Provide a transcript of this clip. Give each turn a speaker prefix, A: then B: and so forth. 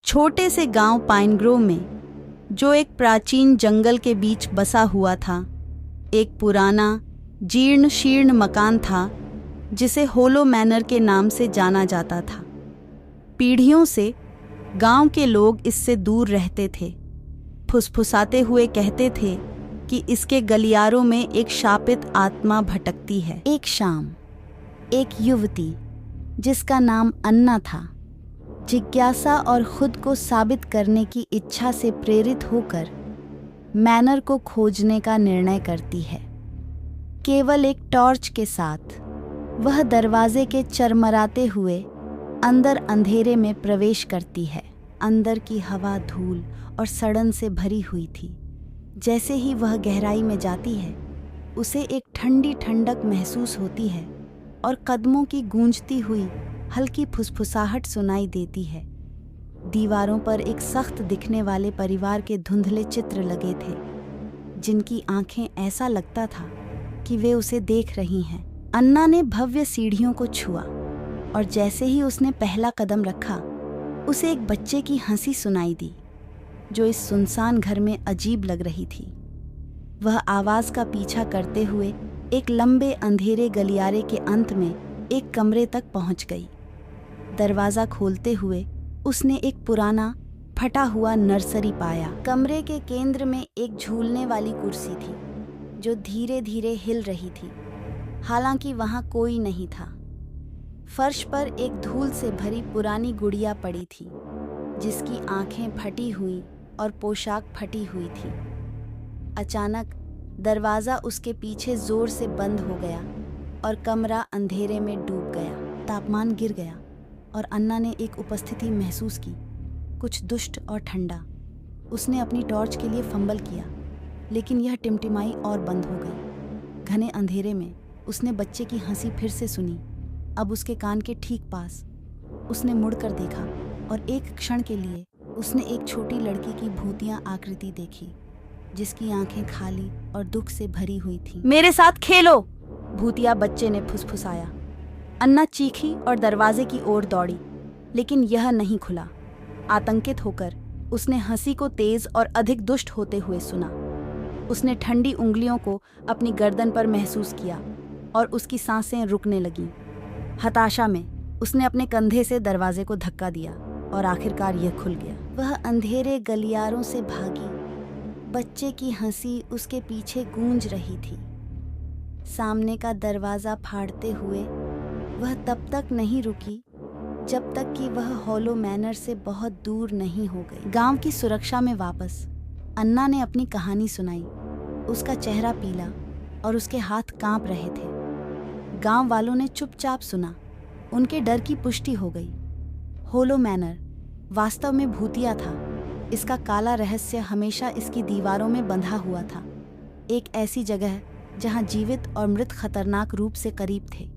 A: छोटे से गांव पाइन ग्रोव में, जो एक प्राचीन जंगल के बीच बसा हुआ था, एक पुराना जीर्ण शीर्ण मकान था जिसे होलो मैनर के नाम से जाना जाता था। पीढ़ियों से गांव के लोग इससे दूर रहते थे, फुसफुसाते हुए कहते थे कि इसके गलियारों में एक शापित आत्मा भटकती है। एक शाम एक युवती जिसका नाम अन्ना था, जिज्ञासा और खुद को साबित करने की इच्छा से प्रेरित होकर मैनर को खोजने का निर्णय करती है। केवल एक टॉर्च के साथ वह दरवाजे के चरमराते हुए अंदर अंधेरे में प्रवेश करती है। अंदर की हवा धूल और सड़न से भरी हुई थी। जैसे ही वह गहराई में जाती है, उसे एक ठंडी ठंडक महसूस होती है और कदमों की गूंजती हुई हल्की फुसफुसाहट सुनाई देती है। दीवारों पर एक सख्त दिखने वाले परिवार के धुंधले चित्र लगे थे, जिनकी आंखें ऐसा लगता था कि वे उसे देख रही हैं। अन्ना ने भव्य सीढ़ियों को छुआ और जैसे ही उसने पहला कदम रखा, उसे एक बच्चे की हंसी सुनाई दी, जो इस सुनसान घर में अजीब लग रही थी। वह आवाज का पीछा करते हुए एक लंबे अंधेरे गलियारे के अंत में एक कमरे तक पहुंच गई। दरवाजा खोलते हुए उसने एक पुराना फटा हुआ नर्सरी पाया। कमरे के केंद्र में एक झूलने वाली कुर्सी थी, जो धीरे धीरे हिल रही थी, हालांकि वहां कोई नहीं था। फर्श पर एक धूल से भरी पुरानी गुड़िया पड़ी थी, जिसकी आंखें फटी हुई और पोशाक फटी हुई थी। अचानक दरवाज़ा उसके पीछे जोर से बंद हो गया और कमरा अंधेरे में डूब गया। तापमान गिर गया और अन्ना ने एक उपस्थिति महसूस की, कुछ दुष्ट और ठंडा। उसने अपनी टॉर्च के लिए फंबल किया, लेकिन यह टिमटिमाई और बंद हो गई। घने अंधेरे में उसने बच्चे की हंसी फिर से सुनी, अब उसके कान के ठीक पास। उसने मुड़कर देखा और एक क्षण के लिए उसने एक छोटी लड़की की भूतिया आकृति देखी, जिसकी आंखें खाली और दुख से भरी हुई थीं। मेरे साथ खेलो, भूतिया बच्चे ने फुसफुसाया। अन्ना चीखी और दरवाजे की ओर दौड़ी, लेकिन यह नहीं खुला। आतंकित होकर उसने हंसी को तेज और अधिक दुष्ट होते हुए सुना। उसने ठंडी उंगलियों को अपनी गर्दन पर महसूस किया और उसकी सांसें रुकने लगीं। हताशा में उसने अपने कंधे से दरवाजे को धक्का दिया और आखिरकार यह खुल गया। वह अंधेरे गलियारों से भागी। बच्चे की हंसी उसके पीछे गूंज रही थी। सामने का दरवाजा फाड़ते हुए वह तब तक नहीं रुकी जब तक कि वह होलो मैनर से बहुत दूर नहीं हो गई। गांव की सुरक्षा में वापस अन्ना ने अपनी कहानी सुनाई। उसका चेहरा पीला और उसके हाथ कांप रहे थे। गांव वालों ने चुपचाप सुना। उनके डर की पुष्टि हो गई। होलो मैनर वास्तव में भूतिया था। इसका काला रहस्य हमेशा इसकी दीवारों में बंधा हुआ था, एक ऐसी जगह जहां जीवित और मृत खतरनाक रूप से करीब थे।